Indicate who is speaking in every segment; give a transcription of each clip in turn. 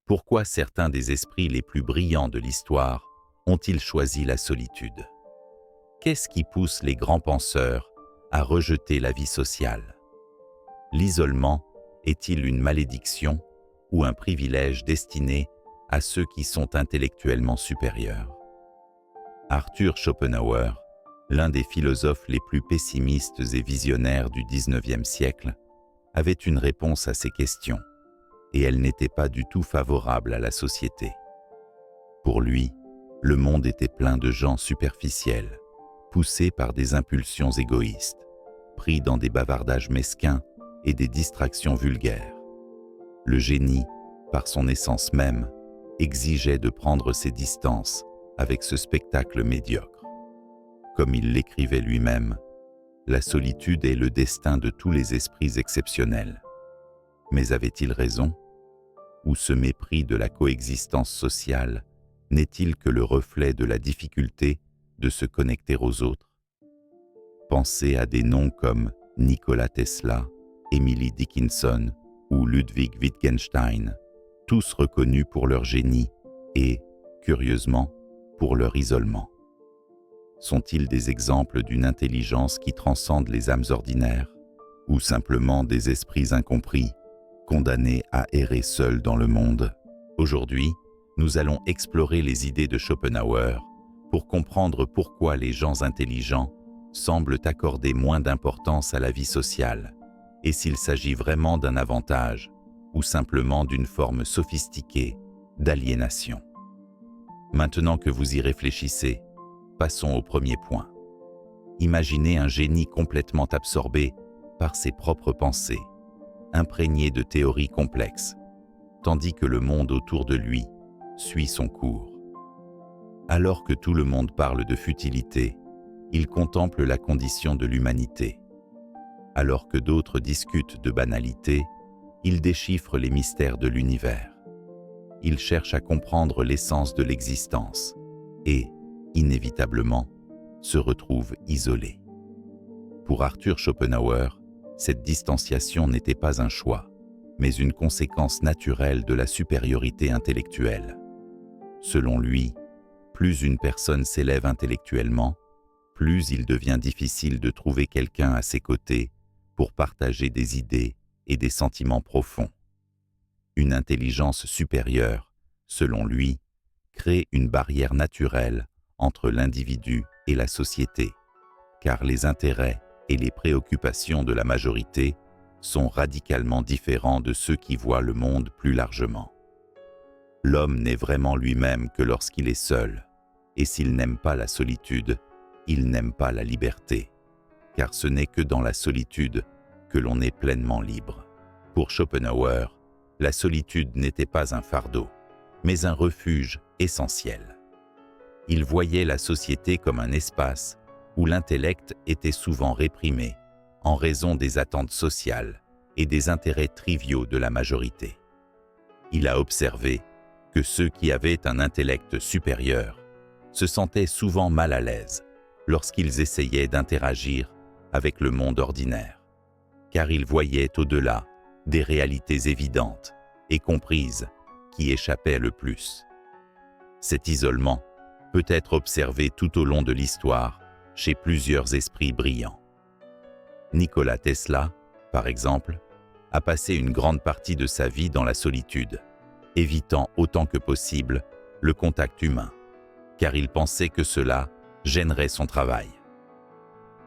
Speaker 1: Pourquoi certains des esprits les plus brillants de l'histoire ont-ils choisi la solitude? Qu'est-ce qui pousse les grands penseurs à rejeter la vie sociale? L'isolement est-il une malédiction ou un privilège destiné à ceux qui sont intellectuellement supérieurs? Arthur Schopenhauer, l'un des philosophes les plus pessimistes et visionnaires du XIXe siècle, avait une réponse à ces questions, et elle n'était pas du tout favorable à la société. Pour lui, le monde était plein de gens superficiels, poussés par des impulsions égoïstes, pris dans des bavardages mesquins et des distractions vulgaires. Le génie, par son essence même, exigeait de prendre ses distances avec ce spectacle médiocre. Comme il l'écrivait lui-même, la solitude est le destin de tous les esprits exceptionnels. Mais avait-il raison? Ou ce mépris de la coexistence sociale n'est-il que le reflet de la difficulté de se connecter aux autres? Pensez à des noms comme Nikola Tesla, Emily Dickinson ou Ludwig Wittgenstein, tous reconnus pour leur génie et, curieusement, pour leur isolement. Sont-ils des exemples d'une intelligence qui transcende les âmes ordinaires, ou simplement des esprits incompris, condamnés à errer seuls dans le monde? Aujourd'hui, nous allons explorer les idées de Schopenhauer pour comprendre pourquoi les gens intelligents semblent accorder moins d'importance à la vie sociale, et s'il s'agit vraiment d'un avantage ou simplement d'une forme sophistiquée d'aliénation. Maintenant que vous y réfléchissez, passons au premier point. Imaginez un génie complètement absorbé par ses propres pensées, imprégné de théories complexes, tandis que le monde autour de lui suit son cours. Alors que tout le monde parle de futilité, il contemple la condition de l'humanité. Alors que d'autres discutent de banalité, il déchiffre les mystères de l'univers. Il cherche à comprendre l'essence de l'existence et, inévitablement, se retrouve isolé. Pour Arthur Schopenhauer, cette distanciation n'était pas un choix, mais une conséquence naturelle de la supériorité intellectuelle. Selon lui, plus une personne s'élève intellectuellement, plus il devient difficile de trouver quelqu'un à ses côtés pour partager des idées et des sentiments profonds. Une intelligence supérieure, selon lui, crée une barrière naturelle entre l'individu et la société, car les intérêts et les préoccupations de la majorité sont radicalement différents de ceux qui voient le monde plus largement. L'homme n'est vraiment lui-même que lorsqu'il est seul, et s'il n'aime pas la solitude, il n'aime pas la liberté, car ce n'est que dans la solitude que l'on est pleinement libre. Pour Schopenhauer, la solitude n'était pas un fardeau, mais un refuge essentiel. Il voyait la société comme un espace où l'intellect était souvent réprimé en raison des attentes sociales et des intérêts triviaux de la majorité. Il a observé que ceux qui avaient un intellect supérieur se sentaient souvent mal à l'aise lorsqu'ils essayaient d'interagir avec le monde ordinaire, car ils voyaient au-delà des réalités évidentes et comprises qui échappaient le plus. Cet isolement peut être observé tout au long de l'histoire chez plusieurs esprits brillants. Nikola Tesla, par exemple, a passé une grande partie de sa vie dans la solitude, évitant autant que possible le contact humain, car il pensait que cela gênerait son travail.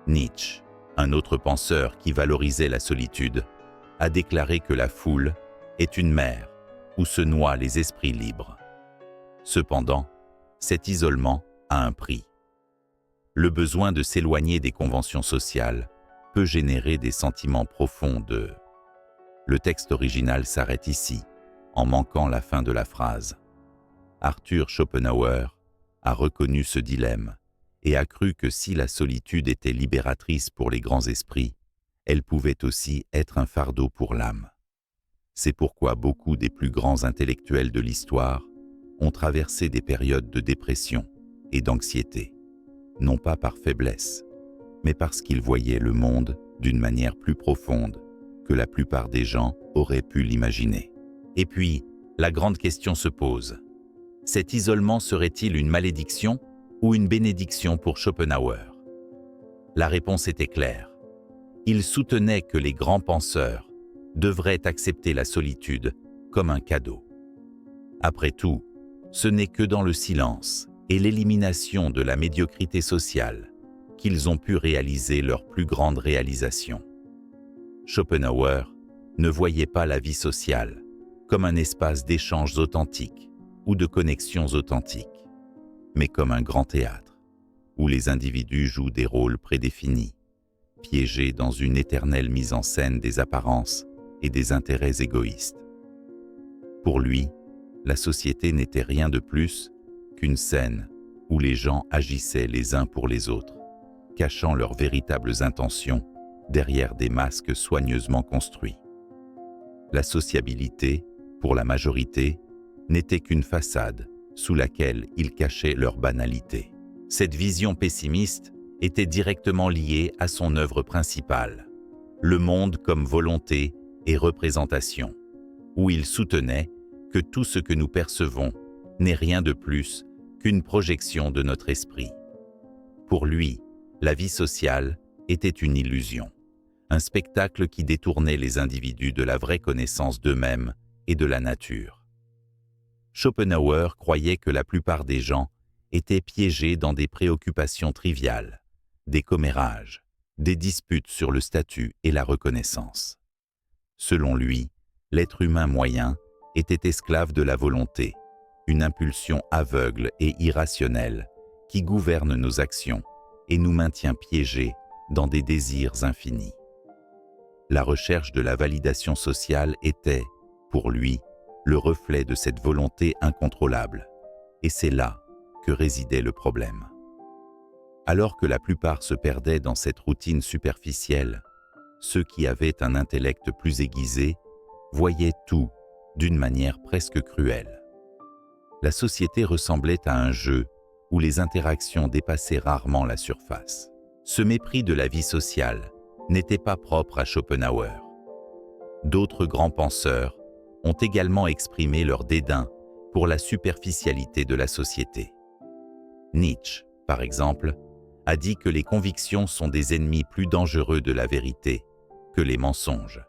Speaker 1: Nietzsche, un autre penseur qui valorisait la solitude, a déclaré que la foule est une mer où se noient les esprits libres. Cependant, cet isolement a un prix. Le besoin de s'éloigner des conventions sociales peut générer des sentiments profonds de... Le texte original s'arrête ici, en manquant la fin de la phrase. Arthur Schopenhauer a reconnu ce dilemme et a cru que si la solitude était libératrice pour les grands esprits, elle pouvait aussi être un fardeau pour l'âme. C'est pourquoi beaucoup des plus grands intellectuels de l'histoire ont traversé des périodes de dépression et d'anxiété, non pas par faiblesse, mais parce qu'ils voyaient le monde d'une manière plus profonde que la plupart des gens auraient pu l'imaginer. Et puis, La grande question se pose. Cet isolement serait-il une malédiction ou une bénédiction pour Schopenhauer? La réponse était claire. Il soutenait que les grands penseurs devraient accepter la solitude comme un cadeau. Après tout, ce n'est que dans le silence et l'élimination de la médiocrité sociale qu'ils ont pu réaliser leur plus grande réalisation. Schopenhauer ne voyait pas la vie sociale comme un espace d'échanges authentiques ou de connexions authentiques, mais comme un grand théâtre où les individus jouent des rôles prédéfinis, piégés dans une éternelle mise en scène des apparences et des intérêts égoïstes. Pour lui, la société n'était rien de plus qu'une scène où les gens agissaient les uns pour les autres, cachant leurs véritables intentions derrière des masques soigneusement construits. La sociabilité, pour la majorité, n'était qu'une façade sous laquelle ils cachaient leur banalité. Cette vision pessimiste était directement liée à son œuvre principale, Le monde comme volonté et représentation, où il soutenait que tout ce que nous percevons n'est rien de plus qu'une projection de notre esprit. Pour lui, la vie sociale était une illusion, un spectacle qui détournait les individus de la vraie connaissance d'eux-mêmes et de la nature. Schopenhauer croyait que la plupart des gens étaient piégés dans des préoccupations triviales, des commérages, des disputes sur le statut et la reconnaissance. Selon lui, l'être humain moyen était esclave de la volonté, une impulsion aveugle et irrationnelle qui gouverne nos actions et nous maintient piégés dans des désirs infinis. La recherche de la validation sociale était, pour lui, le reflet de cette volonté incontrôlable, et c'est là que résidait le problème. Alors que la plupart se perdaient dans cette routine superficielle, ceux qui avaient un intellect plus aiguisé voyaient tout d'une manière presque cruelle. La société ressemblait à un jeu où les interactions dépassaient rarement la surface. Ce mépris de la vie sociale n'était pas propre à Schopenhauer. D'autres grands penseurs ont également exprimé leur dédain pour la superficialité de la société. Nietzsche, par exemple, a dit que les convictions sont des ennemis plus dangereux de la vérité que les mensonges,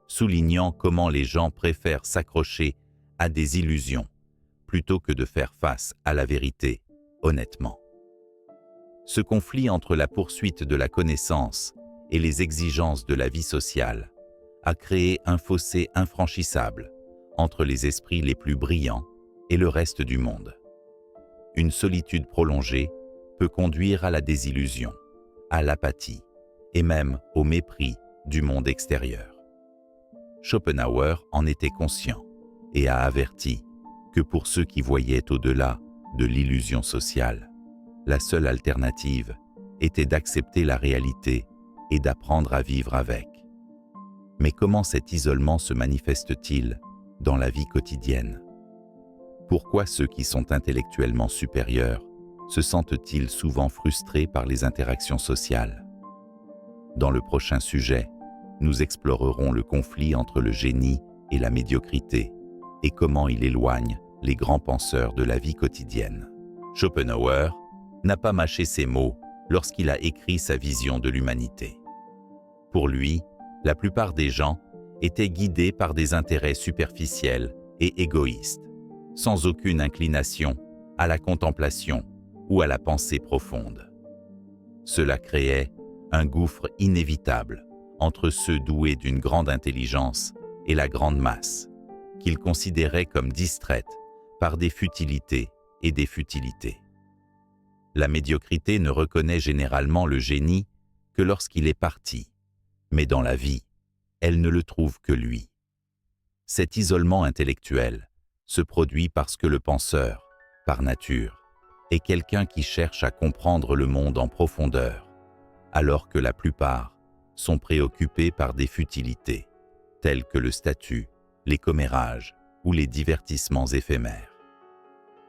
Speaker 1: soulignant comment les gens préfèrent s'accrocher à des illusions plutôt que de faire face à la vérité, honnêtement. Ce conflit entre la poursuite de la connaissance et les exigences de la vie sociale a créé un fossé infranchissable entre les esprits les plus brillants et le reste du monde. Une solitude prolongée peut conduire à la désillusion, à l'apathie et même au mépris du monde extérieur. Schopenhauer en était conscient et a averti que pour ceux qui voyaient au-delà de l'illusion sociale, la seule alternative était d'accepter la réalité et d'apprendre à vivre avec. Mais comment cet isolement se manifeste-t-il dans la vie quotidienne? Pourquoi ceux qui sont intellectuellement supérieurs se sentent-ils souvent frustrés par les interactions sociales? Dans le prochain sujet, nous explorerons le conflit entre le génie et la médiocrité et comment il éloigne les grands penseurs de la vie quotidienne. Schopenhauer n'a pas mâché ses mots lorsqu'il a écrit sa vision de l'humanité. Pour lui, la plupart des gens étaient guidés par des intérêts superficiels et égoïstes, sans aucune inclination à la contemplation ou à la pensée profonde. Cela créait un gouffre inévitable entre ceux doués d'une grande intelligence et la grande masse, qu'il considérait comme distraite par des futilités et des futilités. La médiocrité ne reconnaît généralement le génie que lorsqu'il est parti, mais dans la vie, elle ne le trouve que lui. Cet isolement intellectuel se produit parce que le penseur, par nature, est quelqu'un qui cherche à comprendre le monde en profondeur, alors que la plupart sont préoccupés par des futilités, telles que le statut, les commérages ou les divertissements éphémères.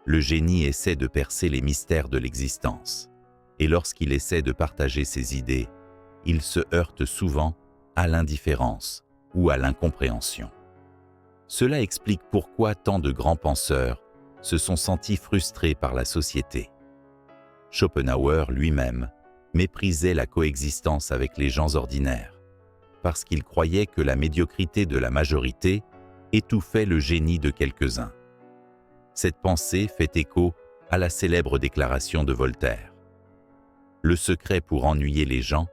Speaker 1: Le génie essaie de percer les mystères de l'existence, et lorsqu'il essaie de partager ses idées, il se heurte souvent à l'indifférence ou à l'incompréhension. Cela explique pourquoi tant de grands penseurs se sont sentis frustrés par la société. Schopenhauer lui-même méprisait la coexistence avec les gens ordinaires, parce qu'il croyait que la médiocrité de la majorité étouffait le génie de quelques-uns. Cette pensée fait écho à la célèbre déclaration de Voltaire. Le secret pour ennuyer les gens,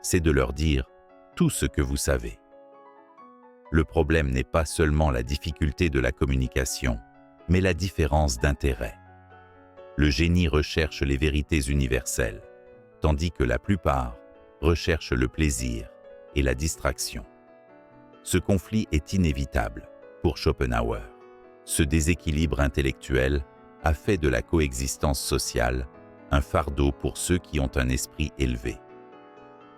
Speaker 1: c'est de leur dire tout ce que vous savez. Le problème n'est pas seulement la difficulté de la communication, mais la différence d'intérêt. Le génie recherche les vérités universelles, tandis que la plupart recherchent le plaisir et la distraction. Ce conflit est inévitable pour Schopenhauer. Ce déséquilibre intellectuel a fait de la coexistence sociale un fardeau pour ceux qui ont un esprit élevé.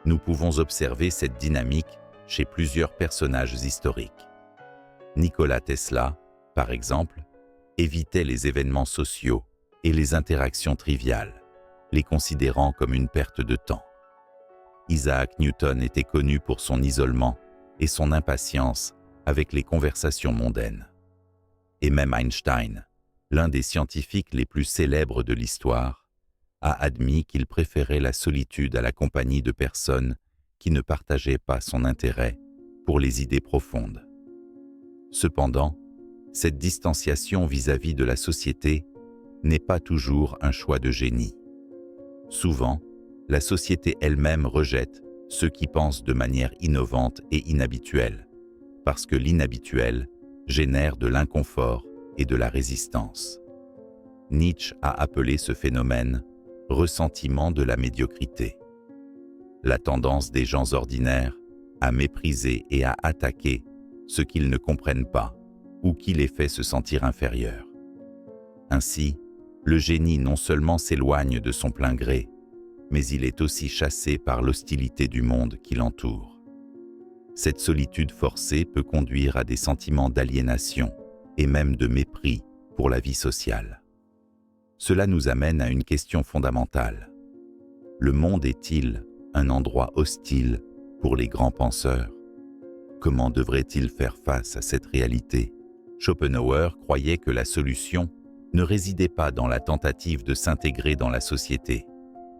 Speaker 1: Nous pouvons observer cette dynamique chez plusieurs personnages historiques. Nikola Tesla, par exemple, évitait les événements sociaux et les interactions triviales, les considérant comme une perte de temps. Isaac Newton était connu pour son isolement et son impatience avec les conversations mondaines. Et même Einstein, l'un des scientifiques les plus célèbres de l'histoire, a admis qu'il préférait la solitude à la compagnie de personnes qui ne partageaient pas son intérêt pour les idées profondes. Cependant, cette distanciation vis-à-vis de la société n'est pas toujours un choix de génie. Souvent, la société elle-même rejette ceux qui pensent de manière innovante et inhabituelle, parce que l'inhabituel génère de l'inconfort et de la résistance. Nietzsche a appelé ce phénomène « ressentiment de la médiocrité ». La tendance des gens ordinaires à mépriser et à attaquer ce qu'ils ne comprennent pas ou qui les fait se sentir inférieurs. Ainsi, le génie non seulement s'éloigne de son plein gré, mais il est aussi chassé par l'hostilité du monde qui l'entoure. Cette solitude forcée peut conduire à des sentiments d'aliénation et même de mépris pour la vie sociale. Cela nous amène à une question fondamentale. Le monde est-il un endroit hostile pour les grands penseurs? Comment devrait-il faire face à cette réalité? Schopenhauer croyait que la solution ne résidait pas dans la tentative de s'intégrer dans la société,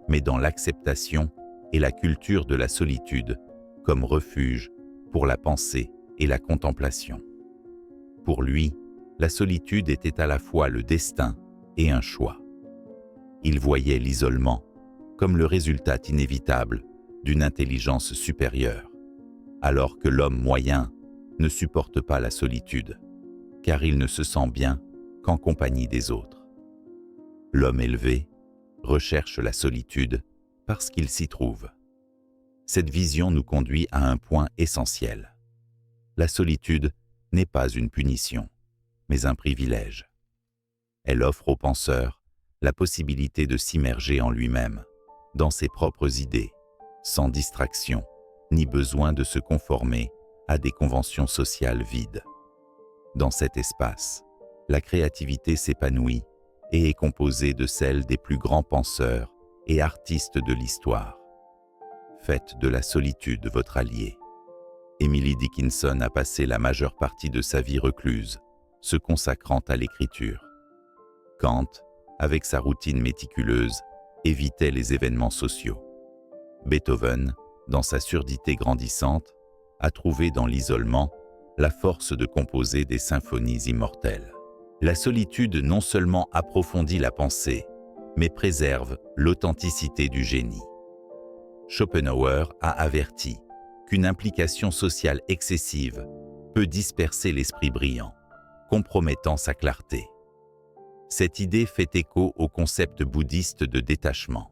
Speaker 1: mais dans l'acceptation et la culture de la solitude comme refuge pour la pensée et la contemplation. Pour lui, la solitude était à la fois le destin et un choix. Il voyait l'isolement comme le résultat inévitable d'une intelligence supérieure, alors que l'homme moyen ne supporte pas la solitude, car il ne se sent bien qu'en compagnie des autres. L'homme élevé recherche la solitude parce qu'il s'y trouve. Cette vision nous conduit à un point essentiel. La solitude n'est pas une punition, mais un privilège. Elle offre au penseur la possibilité de s'immerger en lui-même, dans ses propres idées, sans distraction, ni besoin de se conformer à des conventions sociales vides. Dans cet espace, la créativité s'épanouit et est composée de celle des plus grands penseurs et artistes de l'histoire. Faites de la solitude votre allié. Emily Dickinson a passé la majeure partie de sa vie recluse, se consacrant à l'écriture. Kant, avec sa routine méticuleuse, évitait les événements sociaux. Beethoven, dans sa surdité grandissante, a trouvé dans l'isolement la force de composer des symphonies immortelles. La solitude non seulement approfondit la pensée, mais préserve l'authenticité du génie. Schopenhauer a averti qu'une implication sociale excessive peut disperser l'esprit brillant, compromettant sa clarté. Cette idée fait écho au concept bouddhiste de détachement.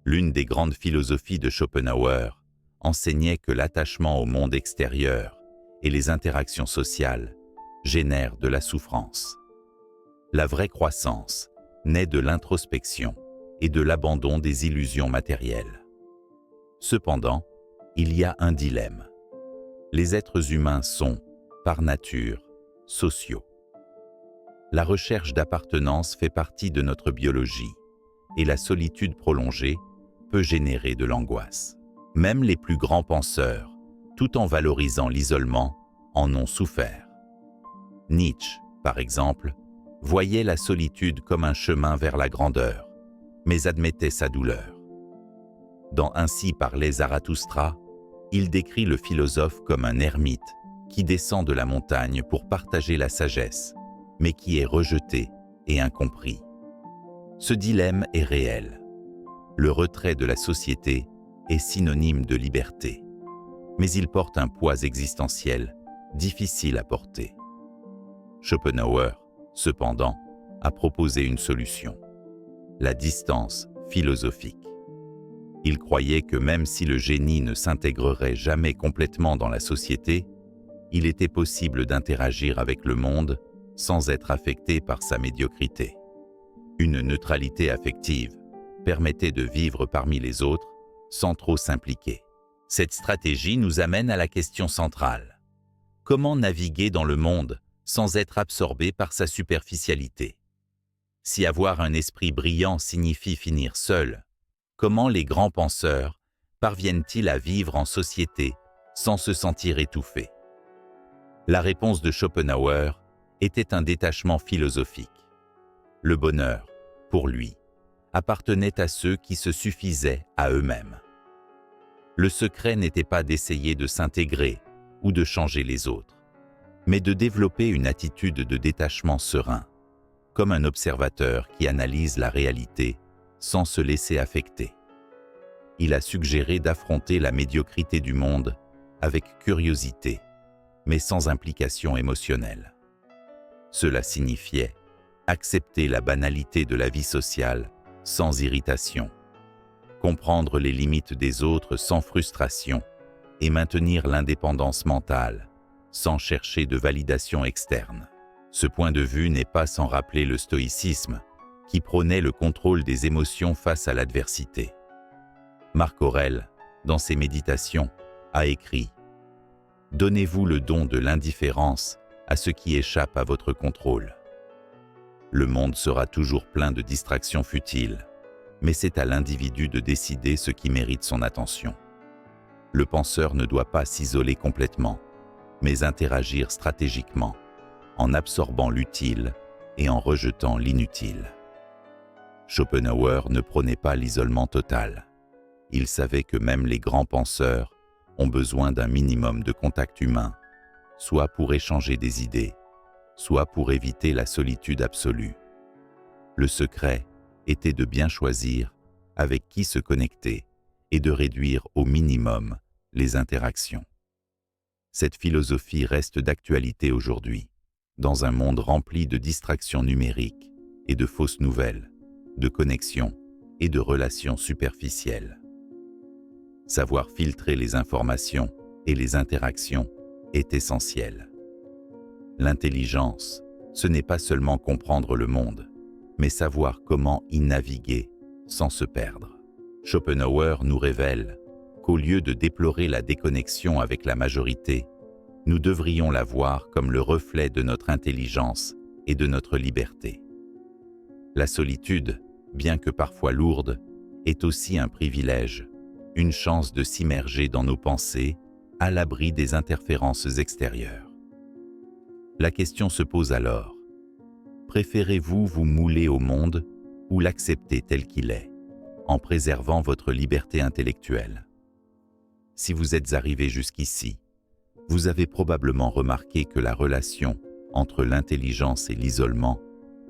Speaker 1: L'une des grandes philosophies de Schopenhauer enseignait que l'attachement au monde extérieur et les interactions sociales génèrent de la souffrance. La vraie croissance naît de l'introspection et de l'abandon des illusions matérielles. Cependant, il y a un dilemme. Les êtres humains sont, par nature, sociaux. La recherche d'appartenance fait partie de notre biologie, et la solitude prolongée peut générer de l'angoisse. Même les plus grands penseurs, tout en valorisant l'isolement, en ont souffert. Nietzsche, par exemple, voyait la solitude comme un chemin vers la grandeur, mais admettait sa douleur. Dans Ainsi parlait Zarathustra, il décrit le philosophe comme un ermite qui descend de la montagne pour partager la sagesse, mais qui est rejeté et incompris. Ce dilemme est réel. Le retrait de la société est synonyme de liberté, mais il porte un poids existentiel difficile à porter. Schopenhauer, cependant, a proposé une solution: la distance philosophique. Il croyait que même si le génie ne s'intégrerait jamais complètement dans la société, il était possible d'interagir avec le monde sans être affecté par sa médiocrité. Une neutralité affective permettait de vivre parmi les autres sans trop s'impliquer. Cette stratégie nous amène à la question centrale: comment naviguer dans le monde sans être absorbé par sa superficialité? Si avoir un esprit brillant signifie finir seul, comment les grands penseurs parviennent-ils à vivre en société sans se sentir étouffés? La réponse de Schopenhauer était un détachement philosophique. Le bonheur, pour lui, appartenait à ceux qui se suffisaient à eux-mêmes. Le secret n'était pas d'essayer de s'intégrer ou de changer les autres, mais de développer une attitude de détachement serein, comme un observateur qui analyse la réalité sans se laisser affecter. Il a suggéré d'affronter la médiocrité du monde avec curiosité, mais sans implication émotionnelle. Cela signifiait accepter la banalité de la vie sociale sans irritation, comprendre les limites des autres sans frustration et maintenir l'indépendance mentale sans chercher de validation externe. Ce point de vue n'est pas sans rappeler le stoïcisme, qui prônait le contrôle des émotions face à l'adversité. Marc Aurèle, dans ses Méditations, a écrit « Donnez-vous le don de l'indifférence à ce qui échappe à votre contrôle. Le monde sera toujours plein de distractions futiles, mais c'est à l'individu de décider ce qui mérite son attention. Le penseur ne doit pas s'isoler complètement, mais interagir stratégiquement, en absorbant l'utile et en rejetant l'inutile. » Schopenhauer ne prônait pas l'isolement total. Il savait que même les grands penseurs ont besoin d'un minimum de contact humain, soit pour échanger des idées, soit pour éviter la solitude absolue. Le secret était de bien choisir avec qui se connecter et de réduire au minimum les interactions. Cette philosophie reste d'actualité aujourd'hui, dans un monde rempli de distractions numériques et de fausses nouvelles, de connexions et de relations superficielles. Savoir filtrer les informations et les interactions est essentiel. L'intelligence, ce n'est pas seulement comprendre le monde, mais savoir comment y naviguer sans se perdre. Schopenhauer nous révèle qu'au lieu de déplorer la déconnexion avec la majorité, nous devrions la voir comme le reflet de notre intelligence et de notre liberté. La solitude, bien que parfois lourde, est aussi un privilège, une chance de s'immerger dans nos pensées, à l'abri des interférences extérieures. La question se pose alors: préférez-vous vous mouler au monde ou l'accepter tel qu'il est, en préservant votre liberté intellectuelle? Si vous êtes arrivé jusqu'ici, vous avez probablement remarqué que la relation entre l'intelligence et l'isolement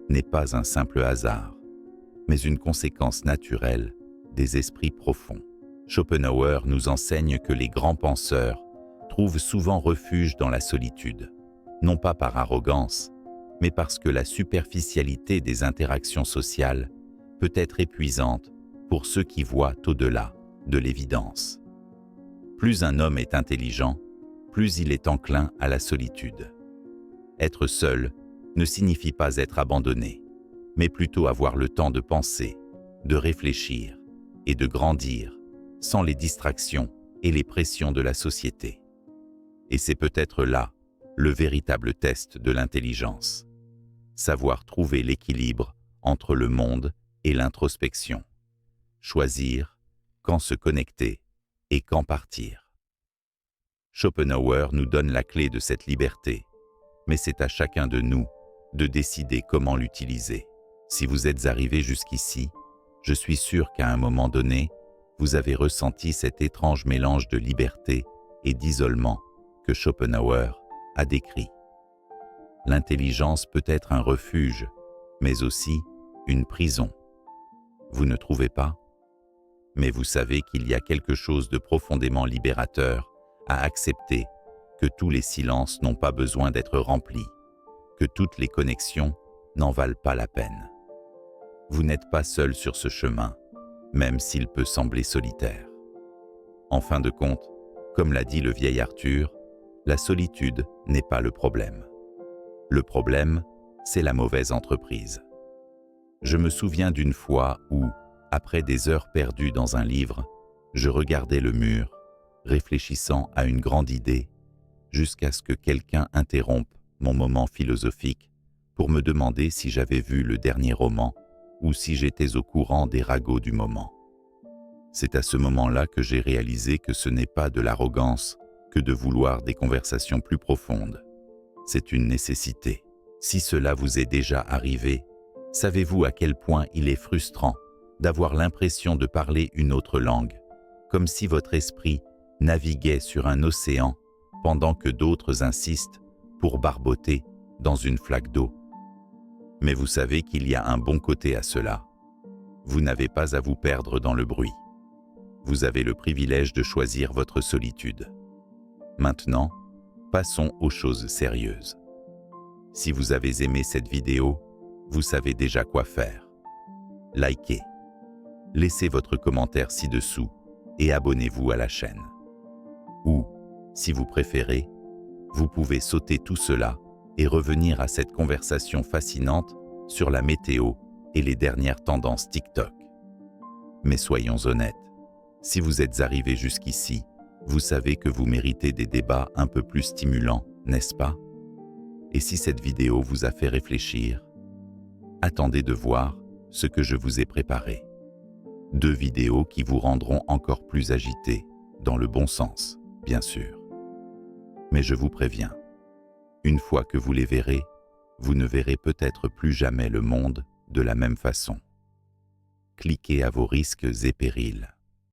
Speaker 1: n'est pas un simple hasard, mais une conséquence naturelle des esprits profonds. Schopenhauer nous enseigne que les grands penseurs trouvent souvent refuge dans la solitude, non pas par arrogance, mais parce que la superficialité des interactions sociales peut être épuisante pour ceux qui voient au-delà de l'évidence. Plus un homme est intelligent, plus il est enclin à la solitude. Être seul ne signifie pas être abandonné, mais plutôt avoir le temps de penser, de réfléchir et de grandir sans les distractions et les pressions de la société. Et c'est peut-être là le véritable test de l'intelligence. Savoir trouver l'équilibre entre le monde et l'introspection. Choisir quand se connecter et quand partir. Schopenhauer nous donne la clé de cette liberté, mais c'est à chacun de nous de décider comment l'utiliser. Si vous êtes arrivé jusqu'ici, je suis sûr qu'à un moment donné, vous avez ressenti cet étrange mélange de liberté et d'isolement que Schopenhauer a décrit. L'intelligence peut être un refuge, mais aussi une prison. Vous ne trouvez pas? Mais vous savez qu'il y a quelque chose de profondément libérateur à accepter que tous les silences n'ont pas besoin d'être remplis, que toutes les connexions n'en valent pas la peine. Vous n'êtes pas seul sur ce chemin, même s'il peut sembler solitaire. En fin de compte, comme l'a dit le vieil Arthur, la solitude n'est pas le problème. Le problème, c'est la mauvaise entreprise. Je me souviens d'une fois où, après des heures perdues dans un livre, je regardais le mur, réfléchissant à une grande idée, jusqu'à ce que quelqu'un interrompe mon moment philosophique pour me demander si j'avais vu le dernier roman ou si j'étais au courant des ragots du moment. C'est à ce moment-là que j'ai réalisé que ce n'est pas de l'arrogance que de vouloir des conversations plus profondes. C'est une nécessité. Si cela vous est déjà arrivé, savez-vous à quel point il est frustrant d'avoir l'impression de parler une autre langue, comme si votre esprit naviguait sur un océan pendant que d'autres insistent pour barboter dans une flaque d'eau. Mais vous savez qu'il y a un bon côté à cela. Vous n'avez pas à vous perdre dans le bruit. Vous avez le privilège de choisir votre solitude. Maintenant, passons aux choses sérieuses. Si vous avez aimé cette vidéo, vous savez déjà quoi faire. Likez, laissez votre commentaire ci-dessous et abonnez-vous à la chaîne. Ou, si vous préférez, vous pouvez sauter tout cela et revenir à cette conversation fascinante sur la météo et les dernières tendances TikTok. Mais soyons honnêtes, si vous êtes arrivé jusqu'ici, vous savez que vous méritez des débats un peu plus stimulants, n'est-ce pas? Et si cette vidéo vous a fait réfléchir, attendez de voir ce que je vous ai préparé. 2 vidéos qui vous rendront encore plus agités, dans le bon sens, bien sûr. Mais je vous préviens, une fois que vous les verrez, vous ne verrez peut-être plus jamais le monde de la même façon. Cliquez à vos risques et périls.